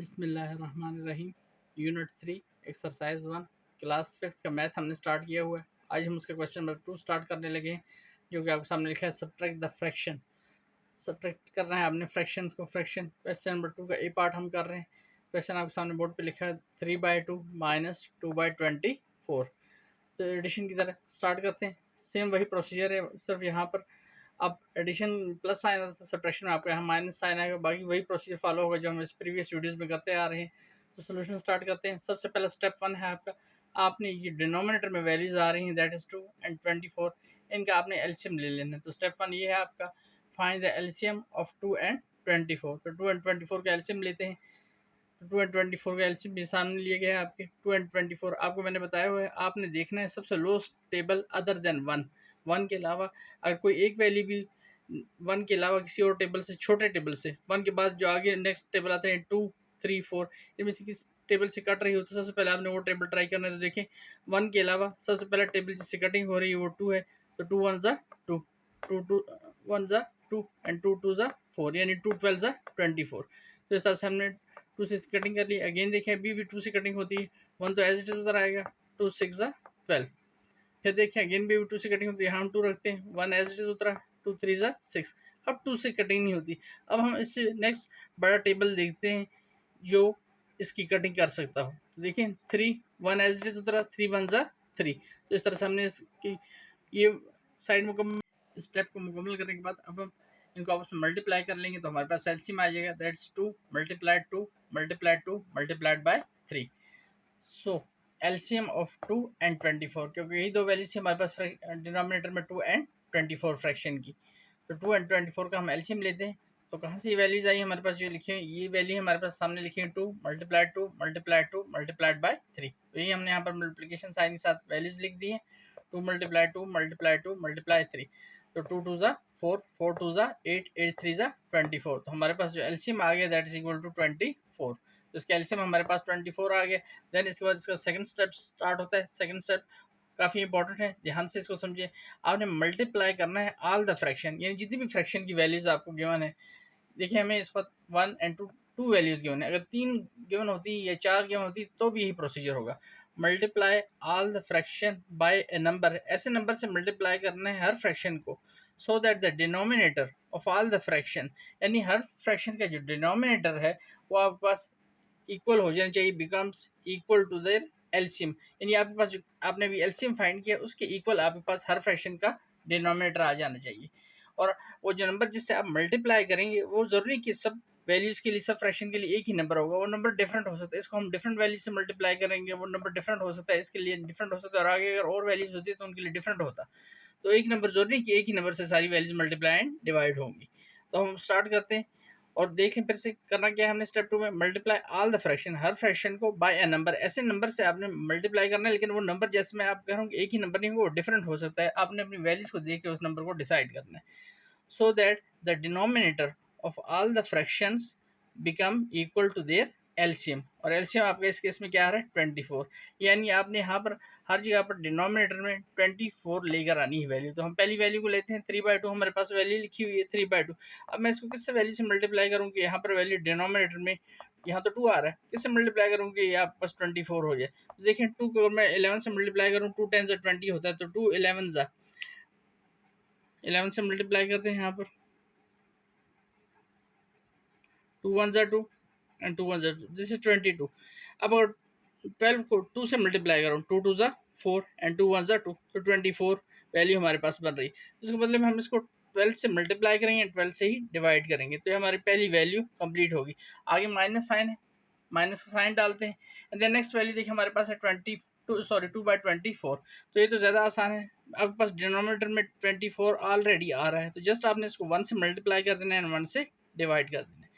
बिस्मिल्लाहिर्रहमानिर्रहीम। Unit 3 exercise 1 class 5 का math हमने स्टार्ट किया हुआ है। आज हम उसका क्वेश्चन नंबर 2 स्टार्ट करने लगे हैं, जो कि आपके सामने लिखा है सब्ट्रैक्ट द फ्रैक्शन। सब्ट्रैक्ट कर रहे हैं आपने फ्रैक्शंस को। फ्रैक्शन क्वेश्चन नंबर 2 का ए पार्ट हम कर रहे हैं। क्वेश्चन आपके सामने बोर्ड पे लिखा है 3/2 माइनस 2/24। तो एडिशन की तरह स्टार्ट करते हैं। सेम वही प्रोसीजर है, सिर्फ यहाँ पर अब एडिशन प्लस साइन आता है, सब्ट्रैक्शन में आपका यहाँ माइनस साइन आएगा। बाकी वही प्रोसीजर फॉलो होगा जो हम इस प्रीवियस वीडियोस में करते आ रहे हैं। तो सोल्यूशन स्टार्ट करते हैं। सबसे पहला स्टेप 1 है आपका, आपने ये डिनोमिनेटर में वैल्यूज आ रही हैं दैट इज 2 एंड 24, इनका आपने एलसीएम ले लेना है। तो स्टेप 1 ये है आपका, find the LCM of 2 and 24। तो 2 एंड 24 का एलसीएम लेते हैं। तो 2 एंड 24 का एलसीएम भी सामने लिए गए हैं आपके। 2 एंड 24 आपको मैंने बताया हुआ है, आपने देखना है सबसे लोएस्ट टेबल अदर देन 1। 1 के अलावा अगर कोई एक वैल्यू भी 1 के अलावा किसी और टेबल से, छोटे टेबल से, 1 के बाद जो आगे नेक्स्ट टेबल आते हैं 2 3 4, इनमें से किस टेबल से कट रही हो तो सबसे पहले आपने वो टेबल ट्राई करना है। तो देखें 1 के अलावा सबसे पहला टेबल जिससे कटिंग हो रही है वो 2 है। तो 2 1 ज़ा 2, 2 2 1 ज़ा 2 एंड 2 2 ज़ा 4, यानी 2 12 ज़ा 24। तो इस तरह से हमने 2 से कटिंग कर ली। अगेन देखें अभी भी 2 से कटिंग होती है। 1 तो एज इट इज उधर आएगा, 2 6 ज़ा 12। फिर देखें अगेन भी 2 से कटिंग होती है, यहाँ हम 2 रखते हैं, 1 एज इट इज उतरा, 2 3 ज़ा 6। अब 2 से कटिंग नहीं होती। अब हम इससे नेक्स्ट बड़ा टेबल देखते हैं जो इसकी कटिंग कर सकता हो। तो देखें 3 1 एज इट इज उतरा, 3 1 ज़ा 3। तो इस तरह से हमने इसकी ये साइड मुकम्मल, स्टेप को मुकम्मल करने के बाद अब हम इनको आपस में मल्टीप्लाई कर लेंगे तो हमारे पास एलसीएम आ जाएगा, that's 2 multiplied 2 multiplied 2 multiplied by 3। So LCM of 2 and 24, क्योंकि यही दो वैल्यूज थी हमारे पास डिनोमिनेटर में 2 एंड 24 फ्रैक्शन की। तो 2 एंड 24 का हम एलसीएम लेते हैं। तो कहाँ से ये वैल्यूज आई हमारे पास, जो लिखी है ये वैल्यू हमारे पास सामने लिखी है 2 मल्टीप्लाइड 2 मल्टीप्लाइड 2 मल्टीप्लाइड बाय 3। तो ये हमने यहाँ पर मल्टीप्लिकेशन साइन के साथ वैल्यूज लिख दी है, 2 मल्टीप्लाई 2 मल्टीप्लाई 2 मल्टीप्लाई 3। तो 2 2 ज़ा 4, 4 2 ज़ा 8, 8 3 ज़ा 24। तो हमारे पास जो एलसीएम आ गया दैट इज इक्वल टू 24। तो इसका एलसीएम हमारे पास 24 आ गया। देन इसके बाद इसका सेकंड स्टेप स्टार्ट होता है। सेकंड स्टेप काफ़ी इंपॉर्टेंट है, ध्यान से इसको समझिए। आपने मल्टीप्लाई करना है ऑल द फ्रैक्शन, यानी जितनी भी फ्रैक्शन की वैल्यूज आपको गिवन है। देखिए हमें इस वक्त 1 एंड 2 वैल्यूज गिवन है। अगर 3 गिवन होती या 4 गिवन होती तो भी यही प्रोसीजर होगा। Multiply all the fraction by a number, ऐसे नंबर से मल्टीप्लाई करना है हर फ्रैक्शन को, सो that the denominator of all the fraction, यानी हर फ्रैक्शन का जो डिनोमिनेटर है वो आपके पास इक्वल हो जाना चाहिए, becomes equal to their LCM. यानी आपके पास जो आपने भी एलसीएम फाइंड किया उसके इक्वल आपके पास हर फ्रैक्शन का डिनोमिनेटर आ जाना चाहिए। और वो जो नंबर जिससे आप मल्टीप्लाई करेंगे वो जरूरी कि सब वैल्यूज के लिए, सब फ्रैक्शन के लिए एक ही नंबर होगा। वो नंबर डिफरेंट हो सकता है, इसको हम डिफरेंट वैल्यू से मल्टीप्लाई करेंगे, वो नंबर डिफरेंट हो सकता है, इसके लिए डिफरेंट हो सकता है, और आगे अगर और वैल्यूज होती है तो उनके लिए डिफरेंट होता। तो एक नंबर जरूरी नहीं कि एक ही नंबर से सारी वैल्यूज मल्टीप्लाई एंड डिवाइड होंगी। तो हम स्टार्ट करते हैं और देखें फिर से करना क्या है हमने स्टेप 2 में, multiply all the fraction, her fraction को बाय ए नंबर, ऐसे नंबर से आपने मल्टीप्लाई करना है। लेकिन वो नंबर जैसे मैं आप कह रहा हूँ एक ही नंबर नहीं होगा, वो डिफरेंट हो सकता है। आपने अपनी वैल्यूज को देख के उस नंबर को डिसाइड करना है, so that the denominator of all the fractions become equal to their LCM। और LCM आपका इस केस में क्या आ रहा है 24, यानी आपने यहाँ पर हर जगह पर डिनोमिनेटर में 24 लेकर आनी है वैल्यू। तो हम पहली वैल्यू को लेते हैं 3/2, हमारे पास वैल्यू लिखी हुई है 3/2। अब मैं इसको किससे वैल्यू से मल्टीप्लाई करूँगी, यहाँ पर वैल्यू डिनोमिनेटर में यहाँ तो 2 आ रहा है, किससे मल्टीप्लाई करूँगी ये आप बस 24 हो जाए। तो देखें 2 को मैं 11 से मल्टीप्लाई करूँ, 2 10 से 20 होता है, तो 2 11 ज़ा 11 से मल्टीप्लाई करते हैं। यहाँ पर 2 1 ज़ा 2 एंड 2 1 ज़ा 2, दिस इज 22। अब अगर 12 को 2 से मल्टीप्लाई करूँ, 2 2 ज़ा 4 एंड 2 1 ज़ा 2, तो 24 वैल्यू हमारे पास बन रही। तो इसके बदले में हम इसको 12 से मल्टीप्लाई करेंगे, 12 से ही डिवाइड करेंगे, तो ये हमारी पहली वैल्यू कंप्लीट होगी। आगे माइनस साइन है, माइनस का साइन डालते हैं। एंड देन नेक्स्ट वैल्यू देखिए हमारे पास है 2/24। तो ये तो ज़्यादा आसान है, आपके पास डिनोमिनेटर में 24 ऑलरेडी आ रहा है, तो जस्ट आपने इसको 1 से मल्टीप्लाई कर देना है एंड 1 से डिवाइड कर देना है।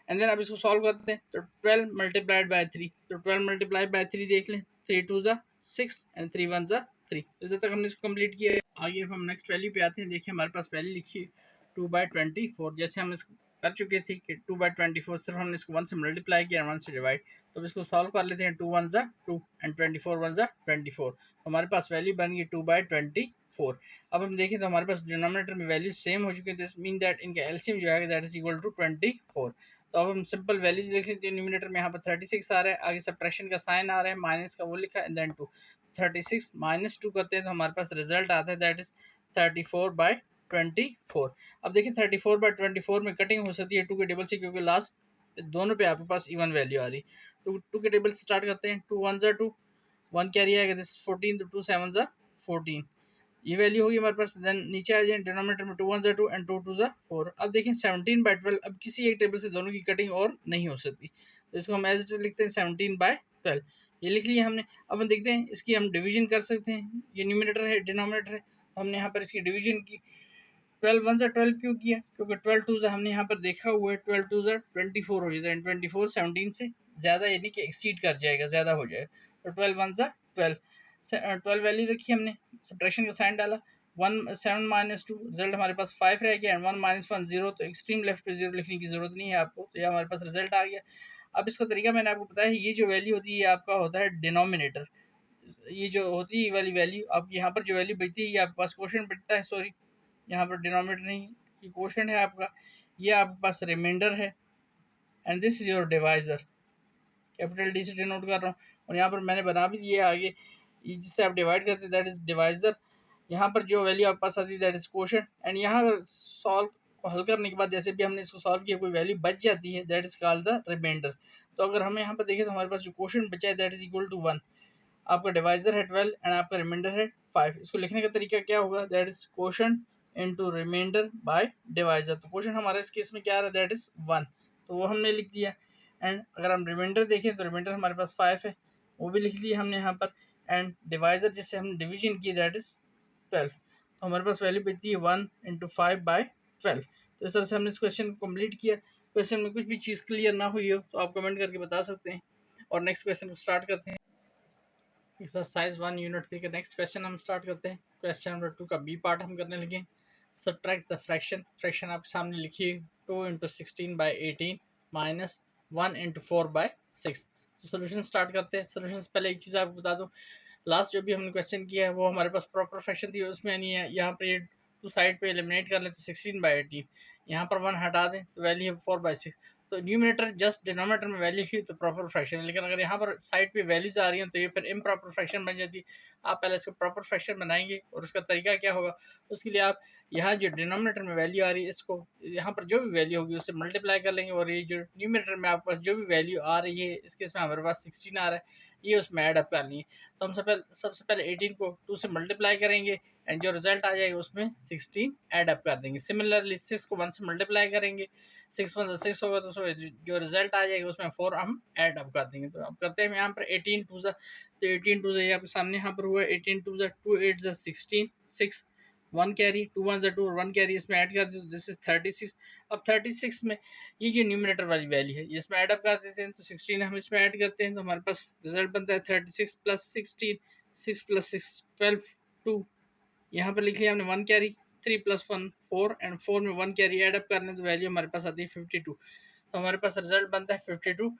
एंड देन अब इसको सॉल्व करते हैं। तो 12 मल्टीप्लाइड बाय 3, तो 12 मल्टीप्लाइड बाय 3 देख लें, 3 2 ज़ा 6 एंड 3 1 ज़ा 3। तो जब तक हमने इसको कंप्लीट किया है, आगे हम नेक्स्ट वैल्यू पे आते हैं। देखिए हमारे पास वैल्यू लिखी है 2/24, जैसे हम इसको कर चुके थे कि 2/24 सिर्फ हमने इसको 1 से मल्टीप्लाई किया, 1 से डिवाइड। तो अब इसको सॉल्व कर लेते हैं, 2 1 ज़ा 2 एंड 24 1 ज़ा 24। तो हमारे पास वैल्यू बन गई 2/24। अब हम देखें तो हमारे पास डिनोमिनेटर में वैल्यू सेम हो चुकी है, दिस मीन दैट इनका एलसीएम जो है दैट इज इक्वल टू 24। तो अब हम सिंपल वैल्यूज लिख लेते हैं। न्यूमिनेटर में यहाँ पर 36 आ रहा है, आगे सब्ट्रैक्शन का साइन आ रहा है, माइनस का वो लिखा है, देन 2, 36 माइनस 2 करते हैं तो हमारे पास रिजल्ट आता है दैट इज 34/24। अब देखिए 34/24 में कटिंग हो सकती है 2 के टेबल से, क्योंकि लास्ट दोनों पे आपके पास इवन वैल्यू आ रही। तो 2 के टेबल से स्टार्ट करते हैं। 2 1 2, 1 कैरी आएगा, दिस 14, तो 2 7 14, ये वैल्यू होगी हमारे पास। देन नीचे आ जाए डिनोमिनेटर में 2 1 2 एंड 2 2 4। अब देखिए 17/12, अब किसी एक टेबल से दोनों की कटिंग और नहीं हो सकती, तो इसको हम एज इट इज लिखते हैं 17/12, ये लिख लिया हमने। अब हम देखते हैं इसकी हम डिवीजन कर सकते हैं, ये न्यूमिनेटर है डिनोमिनेटर है, तो हमने यहाँ पर इसकी डिवीजन की। 12 1 12 क्यों किया, क्योंकि 12 2 हमने यहाँ पर देखा हुआ है 12 2 24 हो जाता है, 24 17 से ज़्यादा यानी कि एक्सीड कर जाएगा, ज़्यादा हो जाएगा, तो 12 1 12, 12 वैल्यू रखी हमने, सब्ट्रैक्शन का साइन डाला, 1 7 माइनस 2, रिजल्ट हमारे पास 5 रह गया, एंड 1 माइनस 1 0, तो एक्सट्रीम लेफ्ट पे 0 लिखने की जरूरत नहीं है आपको, तो ये हमारे पास रिजल्ट आ गया। अब इसका तरीका मैंने आपको बताया, ये जो वैल्यू होती है ये आपका होता है डिनोमिनेटर, ये जो होती है वाली वैल्यू, आपकी यहाँ पर जो वैल्यू बचती है ये आपके पास क्वेश्चन बचता है, सॉरी यहाँ पर डिनोमिनेटर नहीं, ये क्वोशिएंट है आपका, ये आपके पास रिमाइंडर है, and this is your divisor, capital D से डिनोट कर रहा हूँ, और यहाँ पर मैंने बना भी दिया आगे, जिससे आप डिवाइड करते हैं दैट इज डिवाइजर। यहाँ पर जो वैल्यू आपके पास आती है दैट इज क्वोशिएंट, एंड यहाँ सॉल्व को हल करने के बाद जैसे भी हमने इसको सॉल्व किया कोई वैल्यू बच जाती है that is called the remainder. तो अगर हमें यहाँ पर देखें तो हमारे पास जो क्वोशिएंट बचा है दैट इज इक्वल टू 1, आपका डिवाइजर है 12 एंड आपका रिमाइंडर है 5। इसको लिखने का तरीका क्या होगा, that is quotient into remainder by divisor. तो क्वोशिएंट हमारा इस केस में क्या आ रहा है, दैट इज 1, तो वो हमने लिख दिया। एंड अगर हम रिमाइंडर देखें तो रिमाइंडर हमारे पास 5 है, वो भी लिख लिया हमने यहाँ पर, एंड डिवाइजर जिससे हमने डिवीजन की दैट इज 12, तो हमारे पास वैल्यू बचती है 1 इंटू 5/12। तो इस तरह से हमने इस क्वेश्चन को कम्प्लीट किया। क्वेश्चन में कुछ भी चीज़ क्लियर ना हुई हो तो आप कमेंट करके बता सकते हैं, और नेक्स्ट क्वेश्चन को स्टार्ट करते हैं। एक्सरसाइज 1 यूनिट 3 का नेक्स्ट क्वेश्चन हम स्टार्ट करते हैं। क्वेश्चन नंबर 2 का बी पार्ट हम करने लगे। सब्ट्रैक्ट द फ्रैक्शन, फ्रैक्शन आपके सामने लिखिए 2 इंटू 16/18 माइनस 1 इंटू 4/6। तो सोल्यूशन स्टार्ट करते हैं। सोल्यूशन से पहले एक चीज़ आपको बता दूँ, लास्ट जो भी हमने क्वेश्चन किया है वो हमारे पास प्रॉपर फ्रैक्शन थी, उसमें नहीं है, यहाँ पर ये टू साइड पे एलिमिनेट कर ले तो 16/18, यहाँ पर 1 हटा दें तो वैल्यू है 4/6। तो न्यूमिनेटर जस्ट डिनोमिनेटर में वैल्यू ही तो प्रॉपर फ्रैक्शन है, लेकिन अगर यहाँ पर साइड पे वैल्यूज आ रही हैं तो ये फिर इम्प्रॉपर फ्रैक्शन बन जाती है। आप पहले इसको प्रॉपर फ्रैक्शन बनाएंगे, और उसका तरीका क्या होगा, उसके लिए आप यहाँ जो डिनोमिनेटर में वैल्यू आ रही है इसको यहाँ पर जो भी वैल्यू होगी उससे मल्टीप्लाई कर लेंगे, और ये जो न्यूमिनेटर में आपके पास जो भी वैल्यू आ रही है इसके इसमें हमारे पास 16 आ रहा है, ये उसमें ऐड अप करनी है। तो हम सबसे पहले 18 को 2 से मल्टीप्लाई करेंगे, एंड जो रिजल्ट आ जाएगा उसमें 16 ऐड अप कर देंगे। सिमिलरली 6 को 1 से मल्टीप्लाई करेंगे, 6 1 6 होगा, तो उसमें जो रिजल्ट आ जाएगा उसमें 4 हम ऐड अप कर देंगे। तो अब करते हैं यहाँ पर 18 2 तो 18 2 ये आपके सामने यहाँ पर हुआ 18 2 2 8 16, 6 1 कैरी, 2 1 2 और 1 कैरी इसमें ऐड कर दे, दिस इज 36। अब 36 में ये जो न्यूमिनेटर वाली वैल्यू है ये इसमें ऐड अप कर देते हैं, तो 16 हम इसमें ऐड करते हैं, तो हमारे पास रिजल्ट बनता है 36 प्लस 16, 6 प्लस 6 12, 2 यहाँ पर लिख लिया हमने 1 कैरी, 3 प्लस 1 4, एंड 4 में 1 कैरी ऐड अप करने तो वैल्यू हमारे पास आती है 52। तो हमारे पास रिजल्ट बनता है 52,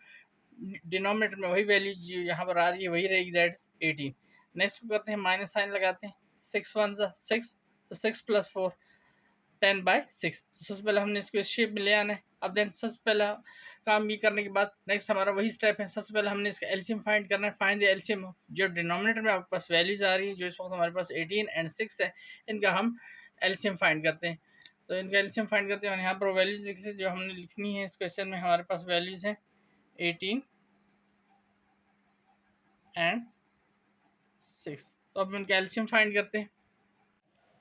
डिनोमिनेटर में वही वैल्यू जो यहाँ पर आ रही है वही रहेगी, दैट इज 18। नेक्स्ट करते हैं, माइनस साइन लगाते हैं, 6 1 6, तो 6 प्लस 4 10/6। सबसे पहले हमने इसको इस शेप में ले आना है। अब देन सबसे पहला काम ये करने के बाद नेक्स्ट हमारा वही स्टेप है, सबसे पहले हमने इसका एलसीएम फाइंड करना है। फाइंड द एलसीएम जो डिनोमिनेटर में आपके पास वैल्यूज आ रही है, जो इस वक्त हमारे पास 18 एंड 6 है, इनका हम एलसीएम फाइंड करते हैं। तो इनका एलसीएम फाइंड करते हैं, यहाँ पर वैल्यूज लिख लेते जो हमने लिखनी है। इस क्वेश्चन में हमारे पास वैल्यूज हैं 18 एंड 6। तो अब इनका एलसीएम फाइंड करते हैं।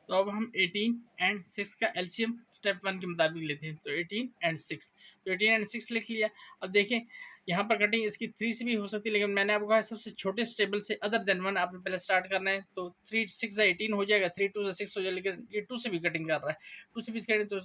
तो अब हम 18 एंड 6 का एलसीएम स्टेप 1 के मुताबिक लेते हैं, तो 18 एंड 6, तो 18 एंड 6 लिख लिया। अब देखें यहाँ पर कटिंग इसकी 3 से भी हो सकती है, लेकिन मैंने आपको कहा सबसे छोटे टेबल से अदर देन 1 आपने पहले स्टार्ट करना है। तो 3 6 18 हो जाएगा, 3 2 6 हो जाएगा, लेकिन ये 2 से भी कटिंग कर रहा है, 2 से भी कटिंग, तो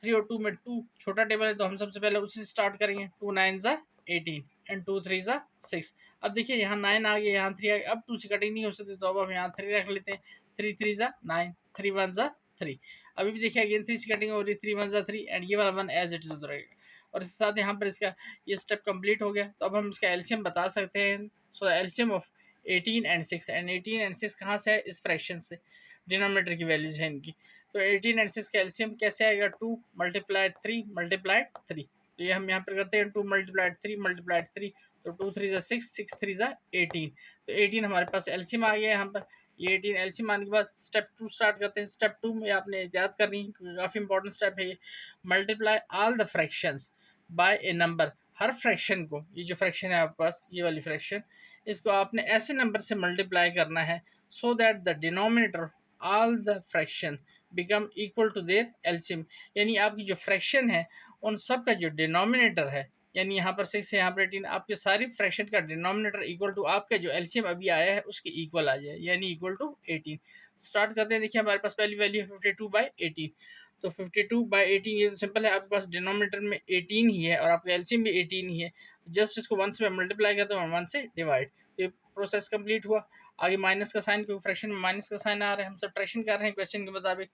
3 और 2 में 2 छोटा टेबल है, तो हम सबसे पहले उसी से स्टार्ट करेंगे। 2 9 18 एंड 2 3 6। अब देखिए यहाँ 9 आ गया, यहाँ 3 आ गया, अब 2 से कटिंग नहीं हो सकती, तो अब हम यहाँ 3 रख लेते हैं। 3 3 9, 3 1 3। अभी भी देखिए अगेन 3 से कटिंग हो रही है, 3 1 3, एंड ये वाला 1 एज इट इज उधर रहेगा। और इसके साथ यहाँ पर इसका ये स्टेप कंप्लीट हो गया। तो अब हम इसका एलसीएम बता सकते हैं। So LCM of 18 and 6, and 18 and 6 कहाँ से है, इस फ्रैक्शन से, डिनोमिनेटर की वैल्यूज है इनकी। तो 18 एंड 6 का एलसीएम कैसे आएगा, 2 मल्टीप्लाई 3 मल्टीप्लाई 3, तो ये हम यहाँ पर करते हैं 2 मल्टीप्लाइड 3 मल्टीप्लाइड 3, तो 2 3 ज़ा 6, 6 3 ज़ा 18, तो 18 हमारे पास एलसीएम आ गया यहाँ पर। ये 18 एलसीएम आने के बाद स्टेप 2 स्टार्ट करते हैं। स्टेप 2 में आपने याद करनी है, काफ़ी इंपॉर्टेंट स्टेप है ये। Multiply all the fractions by a number, हर फ्रैक्शन को, ये जो फ्रैक्शन है आपके पास ये वाली फ्रैक्शन, इसको आपने ऐसे नंबर से मल्टीप्लाई करना है so that the denominator all the fraction become equal to their LCM, यानी आपकी जो फ्रैक्शन है उन सब का जो डिनोमिनेटर है, यानी यहाँ पर 6 है यहाँ पर 18, आपके सारी फ्रैक्शन का डिनोमिनेटर इक्वल टू आपका जो एलसीएम अभी आया है उसके इक्वल आ जाए, यानी इक्वल टू 18। स्टार्ट करते हैं। देखिए हमारे पास पहली वैल्यू है 52/18, तो 52/18 ये तो सिंपल है, आपके पास डिनोमिनेटर में 18 ही है और आपका एलसीएम भी 18 ही है, जस्ट इसको 1 से मल्टीप्लाई करते हैं और 1 से डिवाइड, तो ये प्रोसेस कंप्लीट हुआ। आगे माइनस का साइन, क्योंकि फ्रैक्शन में माइनस का साइन आ रहा है, हम सब्ट्रैक्शन कर रहे हैं क्वेश्चन के मुताबिक,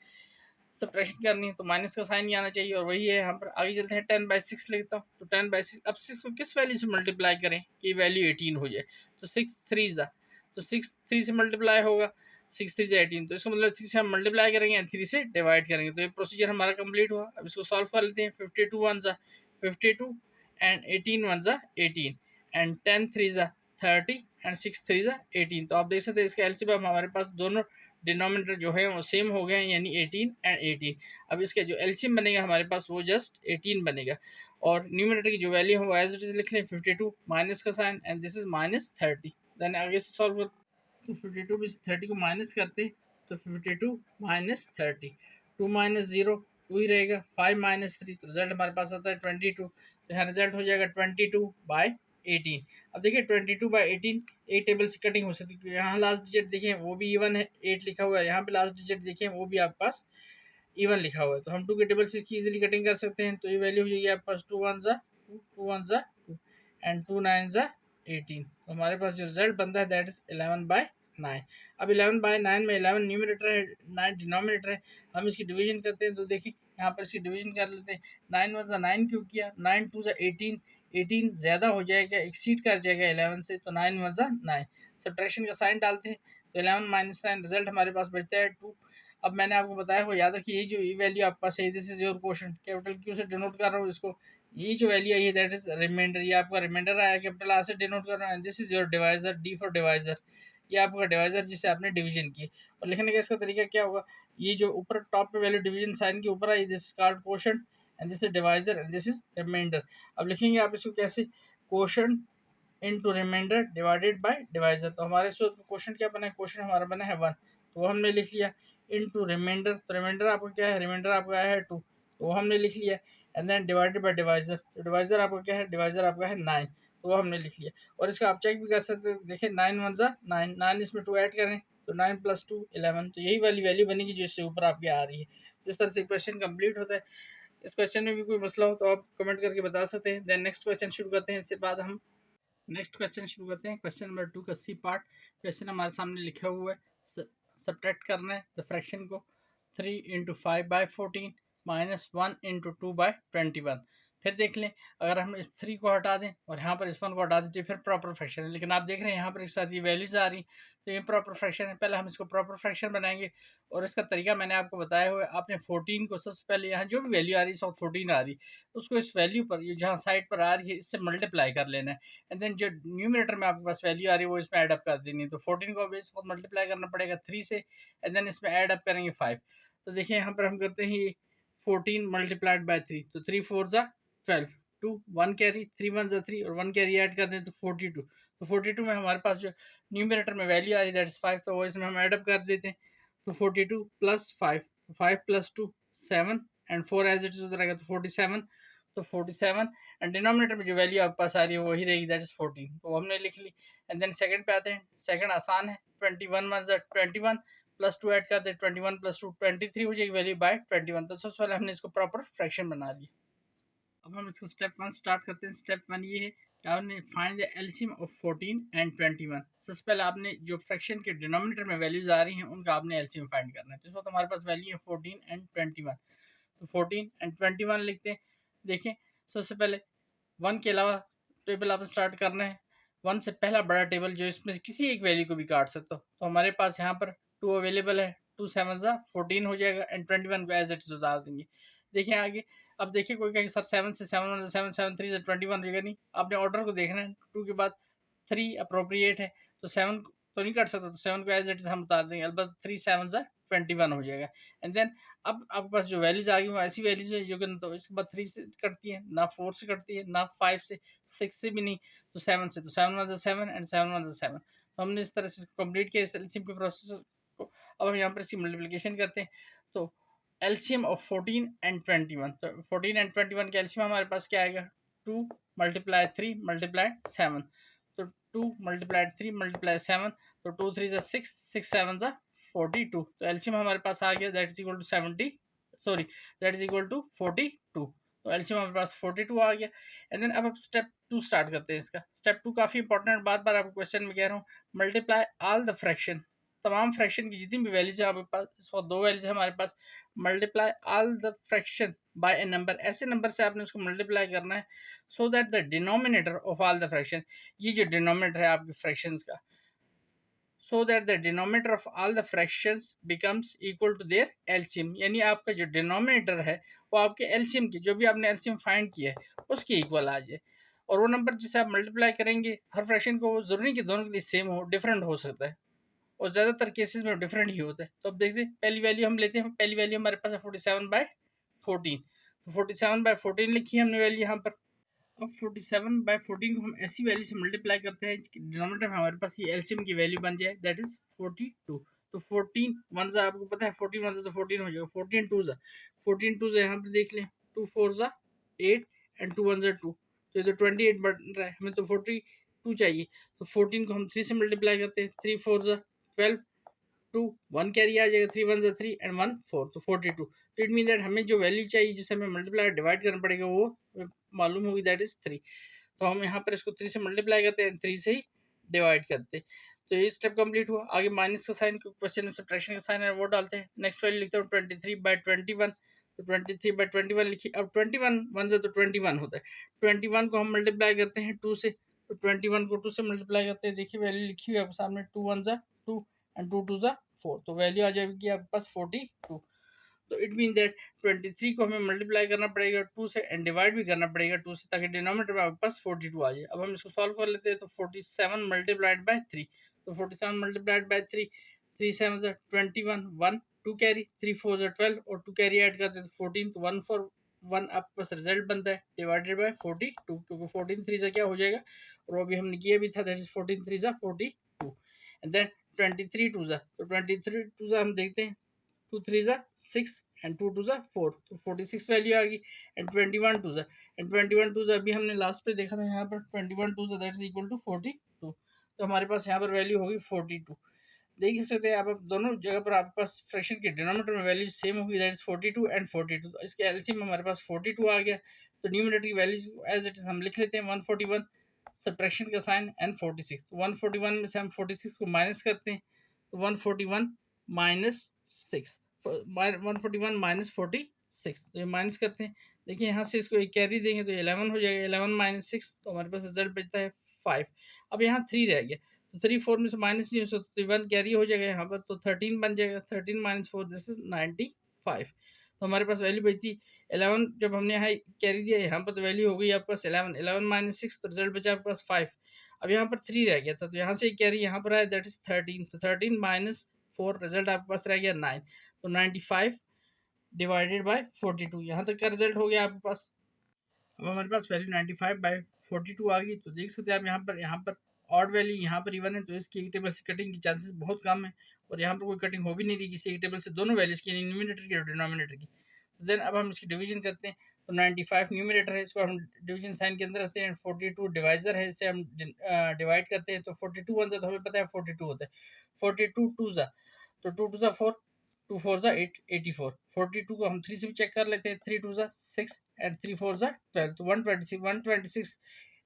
सब्ट्रैक्शन करनी है तो माइनस का साइन ही आना चाहिए, और वही है यहाँ पर। आगे चलते हैं 10/6 लिखता हूँ, तो 10/6, अब 6 को किस वैल्यू से मल्टीप्लाई करें कि वैल्यू 18 हो जाए, तो 6 3 ज़ा, तो 6 3 से मल्टीप्लाई होगा, 6 3 ज़ा 18, तो इसका मतलब 3 से हम मल्टीप्लाई करेंगे एंड 3 से डिवाइड करेंगे, तो ये प्रोसीजर हमारा कंप्लीट हुआ। अब इसको सॉल्व कर लेते हैं। 52 1 ज़ा 52 एंड 18 1 ज़ा 18 एंड 10 3 ज़ा 30 एंड 6 3 ज़ा 18, तो आप देख सकते हैं इसका एलसीएम हमारे पास दोनों डिनोमिनेटर जो है वो सेम हो गए हैं, यानी 18 एंड 18। अब इसका जो एलसीएम बनेगा हमारे पास वो जस्ट 18 बनेगा, और न्यूमरेटर की जो वैल्यू है वो एज इट इज लिख लें 52 माइनस का sign and this is -30। Then आगे से सॉल्व कर, तो 52 में 30 को माइनस करते, तो 52 -30, 2 माइनस 0 2 ही रहेगा, 5 माइनस 3, तो रिजल्ट हमारे पास आता है 22, तो यहाँ रिजल्ट हो जाएगा 22/18। अब देखिए 22/18 एक टेबल से कटिंग हो सकती है, यहाँ लास्ट डिजिट देखें वो भी इवन है, 8 लिखा हुआ है, यहाँ पे लास्ट डिजिट देखें वो भी आपके पास इवन लिखा हुआ है, तो हम 2 के टेबल से इसकी इजीली कटिंग कर सकते हैं, तो ये वैल्यू हो जाएगी आपके पास 2 1 ज़ा 2 2 1 ज़ा 2 एंड 2 9 ज़ा 18, तो हमारे पास जो रिजल्ट बनता है दैट इज 11/9। अब 11/9 में 11 न्यूमरेटर है, 9 डिनोमिनेटर है, हम इसकी डिवीजन करते हैं, तो देखिए यहाँ पर इसकी डिवीजन कर लेते हैं। 9 1 ज़ा 9 क्यों किया, 9 2 ज़ा 18, 18 ज़्यादा हो जाएगा, एक्सीड कर जाएगा 11 से, तो 9 1 ज़ा 9, सब्ट्रैक्शन का साइन डालते हैं, तो 11 माइनस 9 रिजल्ट हमारे पास बचता है 2। अब मैंने आपको बताया हो, याद रखिए ये जो वैल्यू आपके पास है this is your quotient, capital Q से डिनोट कर रहा हूँ इसको, ये जो वैल्यू आई है दैट इज रिमाइंडर, ये आपका रिमाइंडर आया, कैपिटल आर से डिनोट कर रहा है, this is your divisor, D for divisor, ये आपका डिवाइजर जिसे आपने डिवीजन की। और लिखने का इसका तरीका क्या होगा, ये जो ऊपर टॉप पे वैल्यू डिवीजन साइन के ऊपर आई, this is called quotient and this is divisor and this is remainder. अब लिखेंगे आप इसको कैसे, quotient into remainder divided by divisor, तो हमारे क्वेश्चन क्या बना है, क्वेश्चन हमारा बना है 1, तो हमने लिख लिया इनटू रिमाइंडर, तो रिमाइंडर आपका क्या है, रिमाइंडर आपका आया है 2, तो वो हमने लिख लिया, and then divided by divisor, तो डिवाइजर आपका क्या है, डिवाइजर आपका है 9, तो वो हमने लिख लिया। और इसका आप चेक भी कर सकते हैं, देखिए 9 1 ज़ा 9, 9 इसमें 2 ऐड करें, तो 9 + 2 11, तो यही वाली वैल्यू बनेगी जो इससे ऊपर आपके आ रही है। तो इस तरह से क्वेश्चन कंप्लीट होता है। इस क्वेश्चन में भी कोई मसला हो तो आप कमेंट करके बता सकते हैं। देन नेक्स्ट क्वेश्चन शुरू करते हैं, इससे बाद हम नेक्स्ट क्वेश्चन शुरू करते हैं। क्वेश्चन नंबर 2 का सी पार्ट क्वेश्चन हमारे सामने लिखा हुआ है, सब्ट्रैक्ट करना है द फ्रैक्शन को 3 × 5/14 -1 × 2/21। फिर देख लें, अगर हम इस 3 को हटा दें और यहाँ पर इस 1 को हटा दें तो फिर प्रॉपर फ्रैक्शन है, लेकिन आप देख रहे हैं यहाँ पर एक साथ ये वैल्यूज आ रही, तो ये प्रॉपर फ्रैक्शन है। पहले हम इसको प्रॉपर फ्रैक्शन बनाएंगे, और इसका तरीका मैंने आपको बताया हुआ है। आपने 14 को सबसे पहले यहाँ जो भी वैल्यू आ रही है 14 आ रही, उसको इस वैल्यू पर, ये जहाँ साइड पर आ रही है इससे मल्टीप्लाई कर लेना है, एंड देन जो न्यूमरेटर में आपके पास वैल्यू आ रही है वो इसमें ऐड अप कर देनी है। तो 14 को बेस पर मल्टीप्लाई करना पड़ेगा 3 से, एंड देन इसमें ऐड अप करेंगे 5। तो देखिए यहाँ पर हम करते हैं ये 14 मल्टीप्लाइड बाय 3, तो 3 4 ज़ा 12, 2 1 कैरी, 3 1 ज़ा 3 और 1 कैरी ऐड कर दें तो 42। तो 42 में हमारे पास जो न्यूमरेटर में वैल्यू आ रही है दैट इज 5, तो वो इसमें हम ऐड अप कर देते हैं, तो 42 + 5, 5 + 2 7 एंड 4 एज इट इज उधर आएगा, तो 47, तो 47 एंड डिनोमिनेटर में जो वैल्यू आपके पास आ रही है वही रहेगी दैट इज 14, तो हमने लिख ली। एंड देन सेकंड पे आते हैं, सेकंड आसान है, 21 1 21 + 2 ऐड कर दे, 21 + 2 23 हो जाएगी वैल्यू बाय 21। तो सबसे पहले हमने इसको प्रॉपर फ्रैक्शन बना लिया। अब हम इसको स्टेप 1 स्टार्ट करते हैं। स्टेप 1 ये है कि आपने find the LCM of 14 and 21। सबसे पहले आपने जो फ्रैक्शन के डिनोमिनेटर में वैल्यूज आ रही हैं उनका आपने एलसीएम फाइंड करना है। तो इस वक्त हमारे पास वैल्यू है 14 एंड 21, तो 14 एंड 21 लिखते हैं। देखें सबसे पहले 1 के अलावा टेबल आपने स्टार्ट करना है, 1 से पहला बड़ा टेबल जो इसमें किसी एक वैल्यू को भी काट सकते हो, तो हमारे पास यहाँ पर 2 अवेलेबल है, 2 7 ज़ा 14 हो जाएगा एंड 21 को एज इट इज उतार देंगे। देखिए आगे, अब देखिए कोई कहेगा सर 7 से 7 1 7 7 3 से 21 हो जाएगा, नहीं, आपने ऑर्डर को देखना है, 2 के बाद 3 अप्रोप्रिएट है, तो 7 तो नहीं कट सकता, तो 7 को एज इट इज हम उतार देंगे, अलबत्ता 3 7 से 21 हो जाएगा। एंड देन अब आपके पास जो वैल्यूज आ गई वो ऐसी वैल्यूज है जो कि तो इसके बाद 3 से कटती है, ना 4 से कटती है, ना 5 से, 6 से भी नहीं, तो 7 से, तो 7 1 7 एंड 7 1 7। तो हमने इस तरह से कंप्लीट किया इस एलसीएम के प्रोसेस को। अब हम यहाँ पर इसकी मल्टीप्लिकेशन करते हैं, तो एलसीएम ऑफ 14 एंड 21, तो 14 एंड 21 का एलसीएम हमारे पास क्या आएगा, 2 मल्टीप्लाई 3 मल्टीप्लाई 7, तो 2 मल्टीप्लाई 3 मल्टीप्लाई 7, तो 2 3 जा 6, 6 7 जा 42, तो एलसीएम हमारे पास आ गया that is equal to 70, sorry that is equal to 42, तो एलसीएम हमारे पास 42 आ गया। एंड देन अब हम स्टेप 2 स्टार्ट करते हैं इसका। स्टेप 2 काफी इंपॉर्टेंट, बार बार आपको क्वेश्चन में कह रहा हूँ, मल्टीप्लाई ऑल द फ्रैक्शन, तमाम फ्रैक्शन की जितनी भी वैल्यूज है आपके पास, इस वक्त 2 वैल्यूज है हमारे पास, multiply all the fraction by a number, ऐसे नंबर से आपने उसको मल्टीप्लाई करना है, so that the denominator of all the fraction, ये जो डिनोमिनेटर है आपके फ्रैक्शंस का, so that the denominator of all the fractions becomes equal to their LCM, यानी आपका जो डिनोमिनेटर है वो आपके एलसीएम की, जो भी आपने एलसीएम फाइंड किया है उसके इक्वल आ जाए, और वो नंबर जिसे आप मल्टीप्लाई करेंगे हर फ्रैक्शन को, वो जरूरी कि दोनों के लिए सेम हो, डिफरेंट हो सकता है, और ज़्यादातर केसेस में डिफरेंट ही होता है। तो अब देखते हैं, पहली वैल्यू हम लेते हैं, पहली वैल्यू हमारे पास है 47/14, तो 47/14 लिखी है हमने वैल्यू यहाँ पर। अब 47/14 को हम ऐसी वैल्यू से मल्टीप्लाई करते हैं कि डिनोमिनेटर में हमारे पास ये एलसीएम की वैल्यू बन जाए, दैट इज 42, तो 14 वन जा आपको पता है 14 वन जा तो 14 हो जाएगा, 14 टू जा, 14 टू जा यहाँ पे देख लें, 2 4 जा 8 एंड 2 1 जा 2, तो ये तो 28 बन रहा है, हमें तो 42 चाहिए, तो 14 को हम 3 से मल्टीप्लाई करते हैं, 3 4 जा 12, 2 1 कैरी आ जाएगा, 3 1 जा 3 एंड 1 4, तो 42, तो इट मीन दैट हमें जो वैल्यू चाहिए जिसे हमें मल्टीप्लाई डिवाइड करना पड़ेगा वो मालूम होगी, दैट इज 3, तो हम यहाँ पर इसको 3 से मल्टीप्लाई करते हैं, 3 से ही डिवाइड करते हैं, तो ये स्टेप कंप्लीट हुआ। आगे माइनस का साइन, क्वेश्चन में सब्ट्रैक्शन का साइन है वो डालते हैं। नेक्स्ट वैल्यू लिखते हैं 23/21, तो 23/21 लिखिए। अब 21 वन से तो 21 होता है, 21 को हम मल्टीप्लाई करते हैं 2 से, तो 21 को 2 से मल्टीप्लाई करते हैं, देखिए वैल्यू लिखी हुई है आपके सामने, 2 1 जा 2 एंड 2 2 जा 4, तो वैल्यू आ जाएगी आपके पास 42, तो इट मीन दैट 23 को हमें मल्टीप्लाई करना पड़ेगा 2 से एंड डिवाइड भी करना पड़ेगा 2 से, ताकि डिनोमिनेटर में आपके पास 42 आ जाए। अब हम इसको सॉल्व कर लेते हैं, तो 47 मल्टीप्लाइड बाय 3, तो 47 मल्टीप्लाइड बाय 3, 3 7 जा 21, 1 2 कैरी, 3 4 जा 12 और 2 कैरी ऐड करते हैं तो 14, तो 1 4 1 आपके पास रिजल्ट बनता है डिवाइडेड बाय 42, क्योंकि 14 3 से क्या हो जाएगा, और वो भी हमने किया भी था, दैट इज 14 3 जा 42, एंड देन 23 2 जा, तो 23 2 जा हम देखते हैं, 2 3 जा 6 एंड 2 2 जा 4, तो 46 वैल्यू आ गई, एंड 21 2 जा, एंड 21 2 जा अभी हमने लास्ट पे देखा था यहाँ पर 21 2 जा दैट इज इक्वल टू 42, तो हमारे पास यहाँ पर वैल्यू होगी 42। देख सकते हैं आप दोनों जगह पर आपके पास फ्रैक्शन के डिनोमिनेटर में वैल्यू सेम होगी, दैट इज 42 एंड 42, तो इसके एलसीएम में हमारे पास 42 आ गया, तो न्यूमरेटर की वैल्यू एज इट इज हम लिख लेते हैं 141, सब्ट्रैक्शन का साइन एंड 46, 141 में से हम 46 को माइनस करते हैं, तो 141 माइनस 6, 141 माइनस 46, तो ये माइनस करते हैं, देखिए यहाँ से इसको एक कैरी देंगे तो 11 हो जाएगा, 11 माइनस 6, तो हमारे पास रिजल्ट बचता है 5। अब यहाँ 3 रह गया, तो 3 4 में से माइनस नहीं हो सकता, 1 कैरी हो जाएगा यहाँ पर, तो 13 बन जाएगा, 13 माइनस 4 दिस इज 95, तो हमारे पास वैल्यू बचती 11, जब हमने यहाँ कैरी दिया यहाँ पर तो वैल्यू हो गई आपके पास 11, 11 माइनस 6, तो रिजल्ट बचा आपके पास 5। अब यहाँ पर 3 रह गया था, तो यहाँ से कैरी यहाँ पर आया, दैट इज 13, तो 13 माइनस 4 रिजल्ट आपके पास रह गया 9, तो 95 डिवाइडेड बाय 42, यहाँ तक का रिजल्ट हो गया आपके पास। अब हमारे पास वैल्यू 95/42 आ गई, तो देख सकते हैं आप यहाँ पर ऑड वैल्यू यहाँ पर इवन है, तो इसकी एक टेबल से कटिंग की चांसेस बहुत कम है, और यहाँ पर कोई कटिंग हो भी नहीं रही किसी एक टेबल से, दोनों वैल्यूज की, न्यूमिनेटर की और डिनोमिनेटर की। तो देन अब हम इसकी डिवीजन करते हैं, तो 95 न्यूमिनेटर है, इसको हम डिवीजन साइन के अंदर रखते हैं, 42 डिवाइजर है, इसे हम डिवाइड करते हैं, तो 42 वन तो हमें पता है 42 होता है, 42 टू जा, तो 2 2 जा 4, 2 4 जा 8, 84, 42 को हम 3 से भी चेक कर लेते हैं, 3 2 जा 6 एंड 3 4 जा 12, तो 126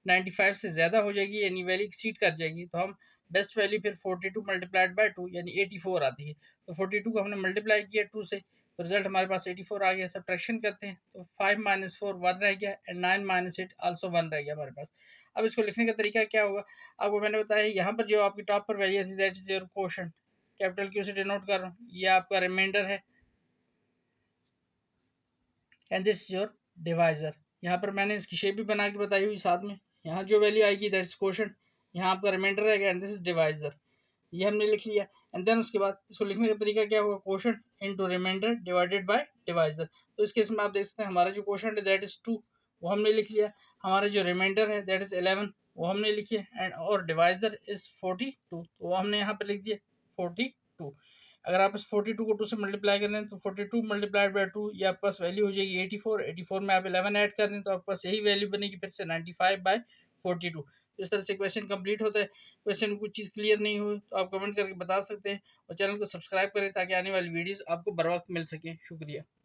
95 से ज़्यादा हो जाएगी, यानी वैल्यू एक्सीड कर जाएगी, तो हम बेस्ट वैल्यू फिर 42 मल्टीप्लाइड बाय 2 यानी 84 आती है, तो 42 को हमने मल्टीप्लाई किया 2 से, तो रिजल्ट हमारे पास 84 आ गया। सब्ट्रैक्शन करते हैं, तो 5 माइनस 4 1 रह गया, एंड 9 माइनस 8 आल्सो 1 रह गया हमारे पास। अब इसको लिखने का तरीका क्या होगा, आपको मैंने बताया यहाँ पर जो आपकी टॉप पर वैल्यू थी that is your quotient, capital Q से डिनोट कर रहा हूँ, ये आपका रिमाइंडर है, and this is your divisor. यहाँ पर मैंने इसकी शेप भी बना के बताई हुई साथ में। यहाँ जो वैल्यू आएगी दैट इज क्वोशंट, यहाँ आपका रिमाइंडर आएगा एंड दिस इज डिवाइज़र। ये हमने लिख लिया एंड देन उसके बाद इसको लिखने का तरीका क्या होगा, quotient into remainder divided by divisor. तो इस केस में आप देख सकते हैं हमारा जो क्वोशंट है दैट इज 2, वो हमने लिख लिया। हमारा जो रिमाइंडर है दैट इज 11, वो हमने लिखी है एंड और डिवाइज़र इज 42, तो वो हमने यहाँ पे लिख दिया 42। अगर आप इस 42 को 2 से मल्टीप्लाई करें तो 42 मल्टीप्लाइड बाय 2 ये आपके पास वैल्यू हो जाएगी 84। 84 में आप 11 ऐड कर दें तो आपके पास यही वैल्यू बनेगी फिर से 95 बाय 42। इस तरह से क्वेश्चन कंप्लीट होता है। क्वेश्चन में कुछ चीज़ क्लियर नहीं हुई तो आप कमेंट करके बता सकते हैं और चैनल को सब्सक्राइब करें ताकि आने वाली वीडियोस आपको बर वक्त मिल सकें। शुक्रिया।